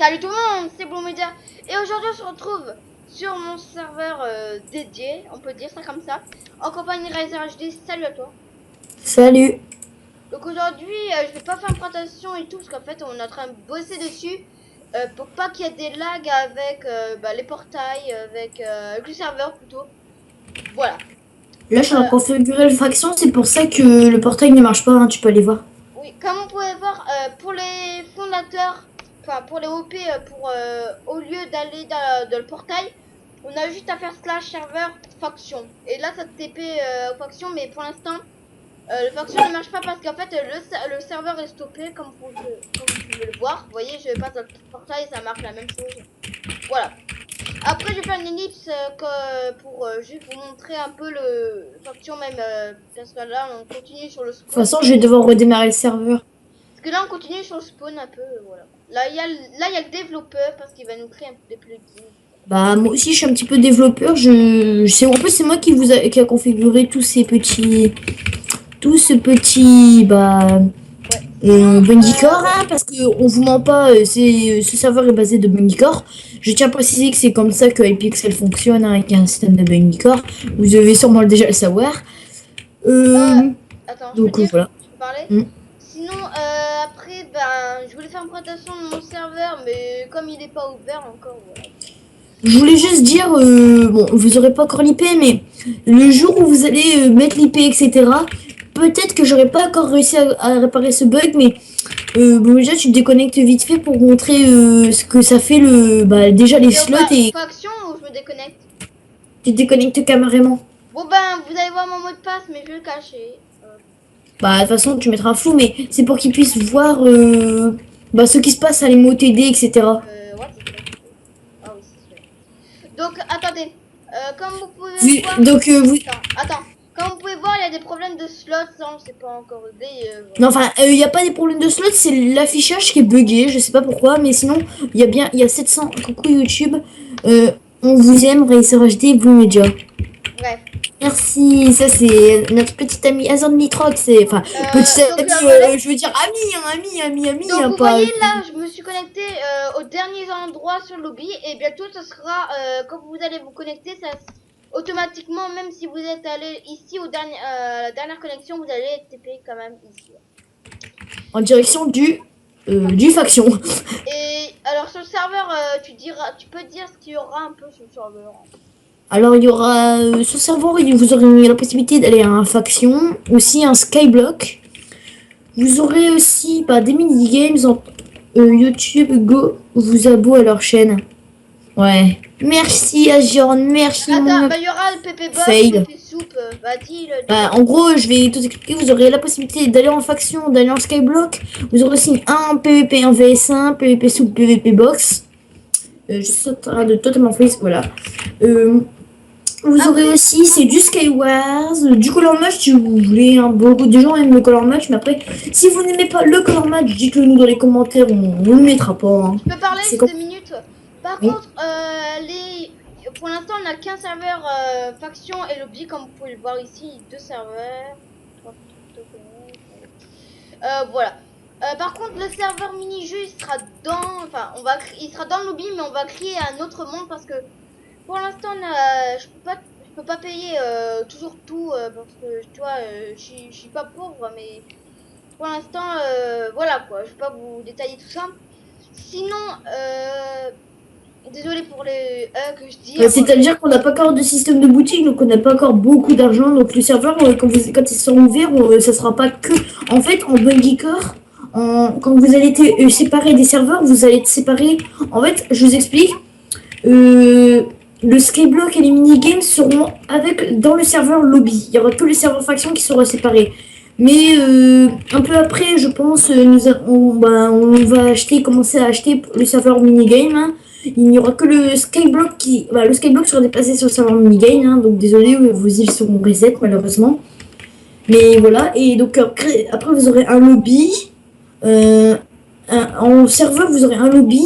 Salut tout le monde, c'est Bloomedia et aujourd'hui on se retrouve sur mon serveur dédié, on peut dire ça comme ça, en compagnie de Riser HD. Salut à toi. Salut. Donc aujourd'hui je vais pas faire une présentation et tout parce qu'en fait on est en train de bosser dessus pour pas qu'il y ait des lags avec les portails, avec le serveur plutôt. Voilà. Là, je suis en train de configurer le faction, c'est pour ça que le portail ne marche pas, hein, tu peux aller voir. Oui, comme vous pouvez voir, pour les fondateurs, enfin pour les OP, au lieu d'aller dans le portail, on a juste à faire slash serveur faction. Et là, ça te TP faction, mais pour l'instant, le faction ne marche pas parce qu'en fait, le serveur est stoppé, comme vous pouvez le voir. Vous voyez, je passe dans le portail, ça marche la même chose. Voilà. Après, je vais faire une ellipse pour juste vous montrer un peu le faction, même parce que là, on continue sur le De spawn. toute façon, je vais devoir redémarrer le serveur. Parce que là, on continue sur le spawn un peu, voilà. Là, il y a le développeur parce qu'il va nous créer un peu des plugins. Bah, moi aussi, je suis un petit peu développeur. En plus, c'est moi qui a configuré tous ces petits. Tout ce petit. Bunnycore, hein, parce qu'on vous ment pas, ce serveur est basé de Bunnycore. Je tiens à préciser que c'est comme ça que Hypixel fonctionne, hein, avec un système de Bunnycore. Vous devez sûrement déjà le savoir. Attends, Donc voilà. je peux parler. Sinon, après, je voulais faire une présentation de mon serveur, mais comme il n'est pas ouvert encore, voilà. Je voulais juste dire, bon, vous aurez pas encore l'IP, mais le jour où vous allez mettre l'IP, etc., peut-être que j'aurais pas encore réussi à réparer ce bug, mais bon, déjà, tu te déconnectes vite fait pour montrer ce que ça fait déjà les slots et Faction ou je me déconnecte? tu te déconnectes carrément. Bon, vous allez voir mon mot de passe, mais je vais le cacher. Bah, de toute façon, tu mettras un flou, mais c'est pour qu'ils puissent voir ce qui se passe à l'emo TD, etc. What? Ah oui, c'est sûr. Donc, attendez. Comme vous pouvez voir... Attends. Comme vous pouvez voir, il y a des problèmes de slots. Ça, on sait pas encore aider. Non, enfin, il n'y a pas des problèmes de slots, c'est l'affichage qui est bugué. Je sais pas pourquoi, mais sinon, il y a 700. Coucou YouTube. On vous aime, Racer HD, Bloomedia. Bref. Merci, ça c'est notre petite amie Azor Nitrox, c'est enfin petite amie, je veux dire ami. Donc vous voyez là, je me suis connecté au dernier endroit sur le lobby et bientôt ce sera quand vous allez vous connecter, ça automatiquement, même si vous êtes allé ici au dernier la dernière connexion, vous allez être TP quand même ici. En direction du faction. Et alors sur le serveur, tu peux dire ce qu'il y aura un peu sur le serveur. Alors il y aura sur le serveur, vous aurez la possibilité d'aller à un faction, aussi un skyblock. Vous aurez aussi des mini-games YouTube. Go vous abonner à leur chaîne. Ouais. Merci Agion, merci. Attends, il y aura le PP Box, le PP Soup, en gros, je vais tout expliquer. Vous aurez la possibilité d'aller en faction, d'aller en skyblock. Vous aurez aussi un PVP, un VS1, PVP Soup, PVP Box. Je saute de totalement face, voilà. Vous aurez aussi, c'est du Skywars, du Color Match si vous voulez. Hein. Beaucoup de gens aiment le Color Match, mais après, si vous n'aimez pas le Color Match, dites-le nous dans les commentaires, on ne le mettra pas. Hein. Je peux parler 2 minutes. Par contre, pour l'instant, on n'a qu'un serveur faction et lobby, comme vous pouvez le voir ici, 2 serveurs. Voilà. Par contre, le serveur mini-jeu, il sera dans, il sera dans le lobby, mais on va créer un autre monde parce que pour l'instant, je peux pas payer toujours tout parce que tu vois, je suis pas pauvre, mais pour l'instant, voilà quoi. Je vais pas vous détailler tout ça. Sinon, désolé pour les que je dis. C'est-à-dire qu'on n'a pas encore de système de boutique, donc on n'a pas encore beaucoup d'argent. Donc le serveur, quand ils seront ouverts, ça sera pas que. En fait, en Bunnycore, quand vous allez être séparés des serveurs, vous allez être séparés. En fait, je vous explique. Le skyblock et les minigames seront dans le serveur lobby. Il y aura que les serveurs faction qui seront séparés. Mais un peu après, je pense, on va commencer à acheter le serveur minigame. Hein. Il n'y aura que le skyblock le skyblock sera déplacé sur le serveur minigame. Hein, donc désolé, vos îles seront reset malheureusement. Mais voilà, et donc après vous aurez un lobby. En serveur, vous aurez un lobby,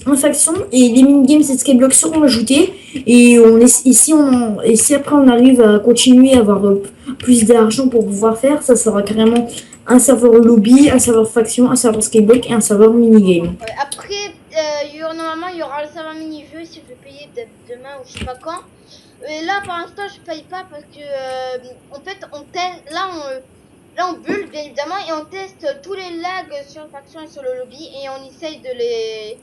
une faction, et les minigames et skyblock seront ajoutés. Et si après on arrive à continuer à avoir plus d'argent pour pouvoir faire, ça sera carrément un serveur lobby, un serveur faction, un serveur skyblock et un serveur minigame. Après, normalement il y aura le serveur mini-jeu si je vais payer peut-être demain ou je sais pas quand. Et là pour l'instant je paye pas parce que en fait on teste, là on bulle bien évidemment et on teste tous les lags sur la faction et sur le lobby et on essaye de les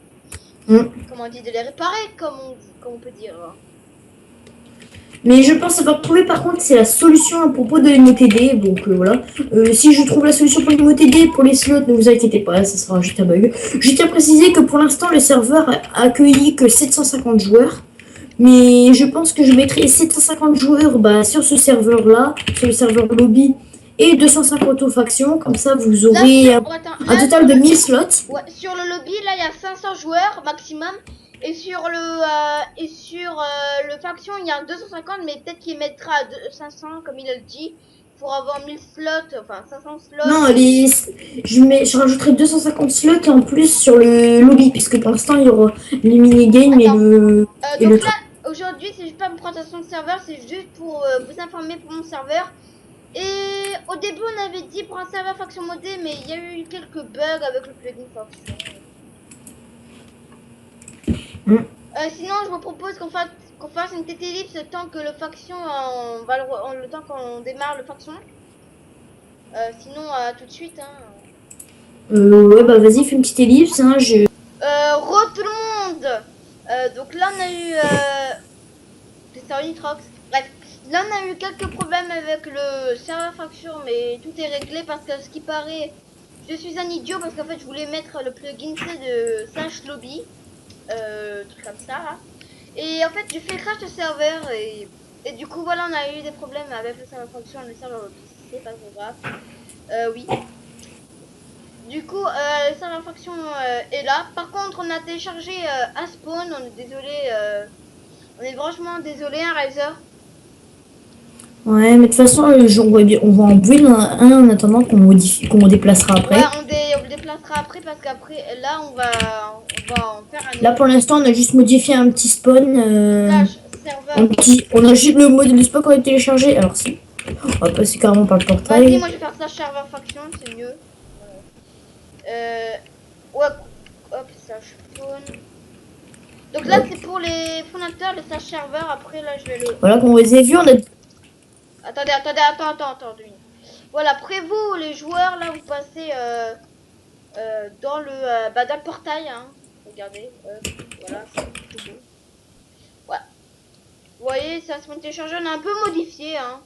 comment on dit, de les réparer comme on peut dire. Mais je pense avoir trouvé par contre c'est la solution à propos de l'IMOTD. Donc voilà. Si je trouve la solution pour l'IMOTD, pour les slots, ne vous inquiétez pas, ça sera juste un bug. Je tiens à préciser que pour l'instant le serveur a accueilli que 750 joueurs. Mais je pense que je mettrai 750 joueurs sur ce serveur là, sur le serveur lobby, et 250 aux factions. Comme ça vous aurez un total de 1000 slots. Ouais, sur le lobby là il y a 500 joueurs maximum. Et sur le faction, il y a 250, mais peut-être qu'il mettra à 500, comme il a dit, pour avoir 1000 slots, enfin 500 slots. Non, je rajouterai 250 slots en plus sur le lobby, puisque pour l'instant, il y aura les minigames et le... donc là, aujourd'hui, c'est juste pas une présentation de serveur, c'est juste pour vous informer pour mon serveur. Et au début, on avait dit pour un serveur faction modé, mais il y a eu quelques bugs avec le plugin faction. Sinon, je vous propose qu'on fasse une tête ellipse tant que le faction, le temps qu'on démarre le faction. Sinon, tout de suite. Ouais, bah vas-y, fais une petite ellipse. Hein, Re tout le monde. Donc là, on a eu c'est ça, Unitrox. Bref, là, on a eu quelques problèmes avec le serveur faction, mais tout est réglé parce que ce qui paraît, je suis un idiot parce qu'en fait, je voulais mettre le plugin de Slash Lobby. Truc comme ça là. Et en fait j'ai fait crash le serveur et du coup voilà on a eu des problèmes avec le serveur fonction et le serveur lobby, c'est pas trop grave. Oui. Du coup le serveur fonction est là. Par contre on a téléchargé un spawn, on est désolé, on est franchement désolé un Riser. Ouais, mais de toute façon, on va en build un en attendant qu'on déplacera après. Ouais, on le déplacera après parce qu'après, là, on va en faire un... Là, pour l'instant, on a juste modifié un petit spawn. On a juste le mode de spawn qu'on a téléchargé. Alors, si. On va passer carrément par le portail. Vas-y, moi, je vais faire ça serveur faction, c'est mieux. Ouais, hop, slash spawn. Donc là, c'est pour les fondateurs, le slash serveur. Après, là, je vais le... Voilà, comme vous avez vu, on a... Attendez. Voilà, après vous, les joueurs, là, vous passez dans le portail, hein. Regardez, voilà, c'est tout beau. Ouais. Vous voyez, ça se téléchargé, on a un peu modifié, hein.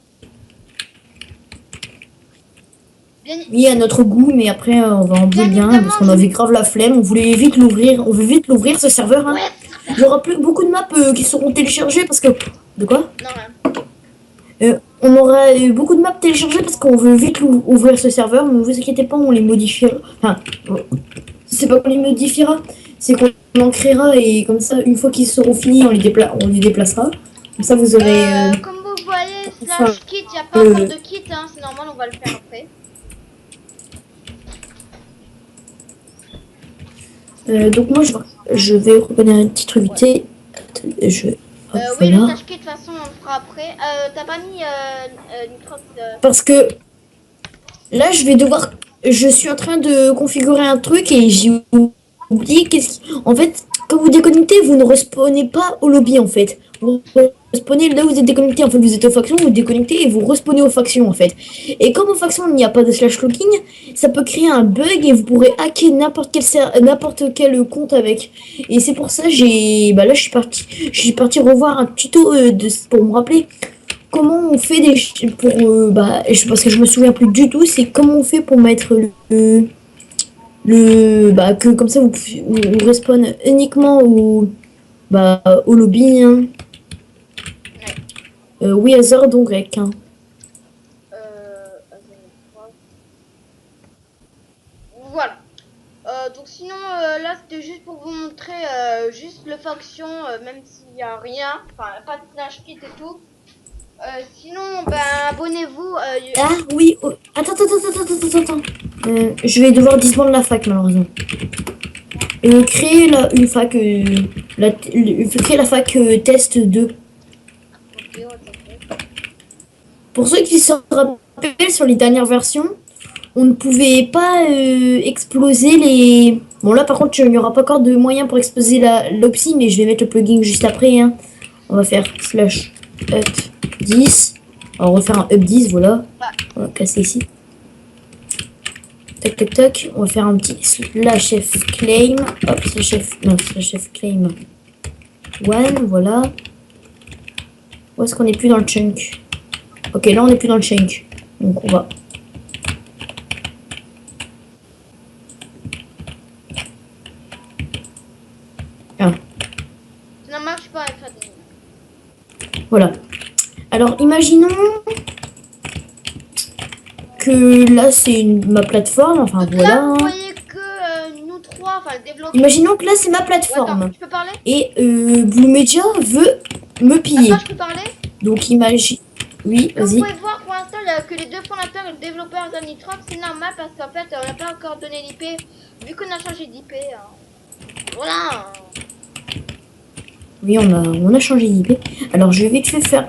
Oui, à notre goût, mais après, on va en build bien, parce qu'on avait grave la flemme. On voulait vite l'ouvrir, ce serveur, hein. Ouais. Il y aura plus beaucoup de maps qui seront téléchargées, parce que... De quoi? Non, rien. On aura beaucoup de maps téléchargées parce qu'on veut vite ouvrir ce serveur, mais ne vous inquiétez pas, on les modifiera. Enfin, c'est pas qu'on les modifiera, c'est qu'on en créera et comme ça, une fois qu'ils seront finis, on les déplacera. Comme ça, vous aurez... comme vous voyez, slash kit, il n'y a pas encore de kit, hein, c'est normal, on va le faire après. Donc moi, je vais reconnaître une petite revité. Oui, le slash kit, de toute façon, on le fera après. T'as pas mis Nitrox Parce que là, je suis en train de configurer un truc et j'ai oublié en fait, quand vous déconnectez, vous ne respawnez pas au lobby en fait. Vous respawnez là où vous êtes déconnecté. En fait, vous êtes aux factions, vous déconnectez et vous respawnez aux factions en fait. Et comme aux factions, il n'y a pas de slash locking, ça peut créer un bug et vous pourrez hacker n'importe quel compte avec. Et c'est pour ça là, je suis parti revoir un tuto pour me rappeler comment on fait parce que je me souviens plus du tout, c'est comment on fait pour mettre que comme ça vous respawn uniquement au lobby, hein. Oui, Hazard donc grec, hein. Voilà. Donc sinon là c'était juste pour vous montrer juste le faction, même s'il n'y a rien, enfin pas de slash kit et tout. Sinon, abonnez-vous. Ah oui, oh. Attends. Je vais devoir disband la fac malheureusement. Créer une fac, créer la fac test 2. Okay, pour ceux qui se rappellent sur les dernières versions, on ne pouvait pas exploser Bon là par contre il n'y aura pas encore de moyen pour exposer l'opsi, mais je vais mettre le plugin juste après. Hein. On va faire slash up 10. On va refaire un up 10, voilà. On va casser ici. Tac tac tac. On va faire un petit slash f claim. Hop, slash f. Non, slash f claim. One, voilà. Où est-ce qu'on est plus dans le chunk? Ok, là on est plus dans le chunk. Donc on va. Ah. Ça ne marche pas, FAD. Voilà. Alors imaginons que là c'est ma plateforme. Enfin donc voilà. Là, vous voyez que nous trois, enfin le développeur. Imaginons que là c'est ma Ouais, plateforme. attends, tu peux parler? Et Blue Media veut me piller. Attends, je peux parler? Donc imagine. Oui, Comme vous vas-y. pouvez voir pour l'instant que les deux fondateurs et le développeur Zanitrox, c'est normal parce qu'en fait on n'a pas encore donné l'IP vu qu'on a changé d'IP. Voilà. Oui, on a changé d'IP. Alors je vais vite fait faire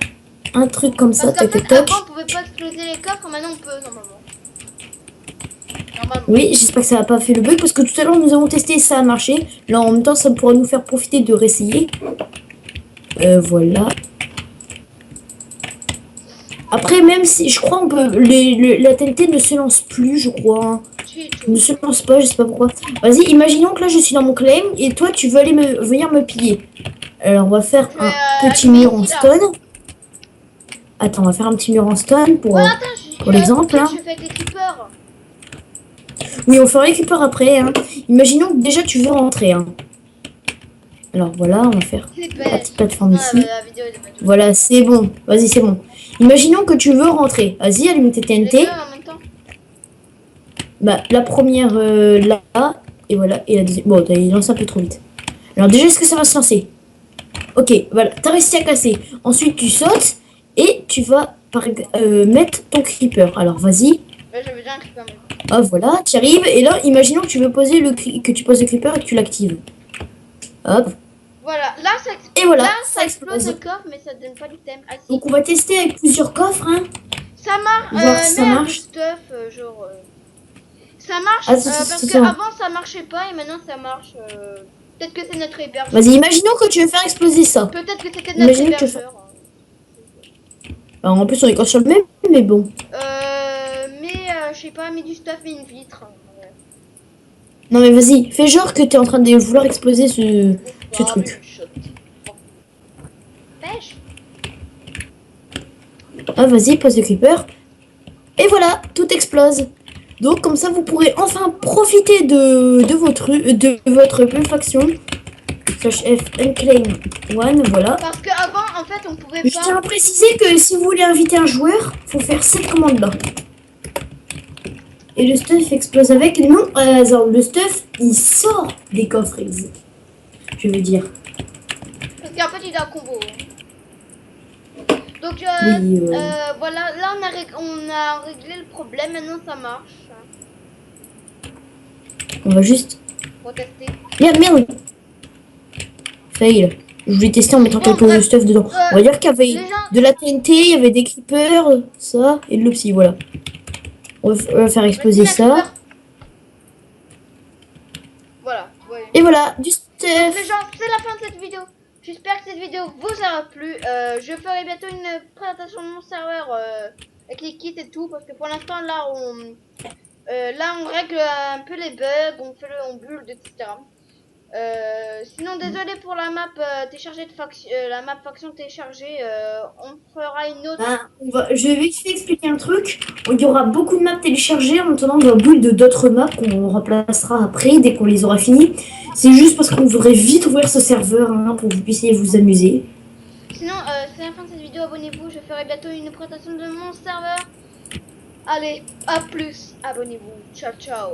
un truc comme ça. Parce qu'en Tac fait tac tac. avant on pouvait pas exploser les coffres, maintenant on peut normalement. Oui, j'espère que ça n'a pas fait le bug parce que tout à l'heure nous avons testé et ça a marché. Là en même temps ça pourra nous faire profiter de réessayer. Voilà. Après même si je crois on peut la TNT ne se lance plus, je crois. Ne se lance pas, je sais pas pourquoi. Vas-y, imaginons que là je suis dans mon claim et toi tu veux aller venir me piller. Alors on va faire un petit mur en stone. Attends, on va faire un petit mur en stone pour l'exemple. Hein. Je fais des creepers. Oui, on fera récupérer après. Hein. Imaginons que déjà tu veux rentrer. Hein. Alors voilà, on va faire la petite plateforme ici. Voilà, c'est bon. Vas-y, c'est bon. Imaginons que tu veux rentrer. Vas-y, allume tes TNT. Bah, la première là, et voilà. Et la deuxième. Bon, il lance un peu trop vite. Alors déjà, est-ce que ça va se lancer? Ok, voilà. T'as réussi à casser. Ensuite, tu sautes et tu vas mettre ton creeper. Alors, vas-y. Ouais, j'avais déjà un creeper. Ah, voilà, tu arrives. Et là, imaginons que tu veux poser que tu poses le creeper et que tu l'actives. Hop. Voilà, là ça explose. Et voilà, là, ça explose le coffre, mais ça donne pas d'item. Ah, si. Donc on va tester avec plusieurs coffres. Hein. Ça marche. Voir si ça marche. Stuff, genre, ça marche parce qu'avant ça marchait pas et maintenant ça marche. Peut-être que c'est notre hébergeur. Vas-y, imaginons que tu veux faire exploser ça. Peut-être que c'était notre hébergeur. Alors, en plus on est encore sur le même, mais bon. Je sais pas, mais du stuff et une vitre. Ouais. Non mais vas-y, fais genre que t'es en train de vouloir exploser ce truc. Pêche. Ah vas-y, pose le creeper. Et voilà, tout explose. Donc comme ça vous pourrez enfin profiter de votre faction. Slash F unclaim one, voilà. Parce qu'avant en fait on pouvait pas. Je tiens à préciser que si vous voulez inviter un joueur, faut faire cette commande là. Et le stuff explose avec. Non, le stuff il sort des coffres, je veux dire. Parce qu'en fait il a un combo. Donc oui, voilà, là on a réglé le problème, maintenant ça marche. On va juste tester. Merde. Fail. Je voulais tester en mettant quelques stuff dedans. On va dire qu'il y avait de la TNT, il y avait des creepers, ça, et de l'opsi, voilà. On va faire exploser ça. Voilà. Ouais. Et voilà, du stuff. Les gens, c'est la fin de cette vidéo. J'espère que cette vidéo vous aura plu. Je ferai bientôt une présentation de mon serveur avec les kits et tout. Parce que pour l'instant, là, on règle un peu les bugs, on build, etc. Sinon, désolé pour la map téléchargée de la map faction téléchargée. On fera une autre. Je vais vite expliquer un truc. Il y aura beaucoup de maps téléchargées. En attendant, on va build d'autres maps qu'on remplacera après dès qu'on les aura finies. C'est juste parce qu'on voudrait vite ouvrir ce serveur hein, pour que vous puissiez vous amuser. Sinon, c'est la fin de cette vidéo. Abonnez-vous. Je ferai bientôt une présentation de mon serveur. Allez, à plus. Abonnez-vous. Ciao, ciao.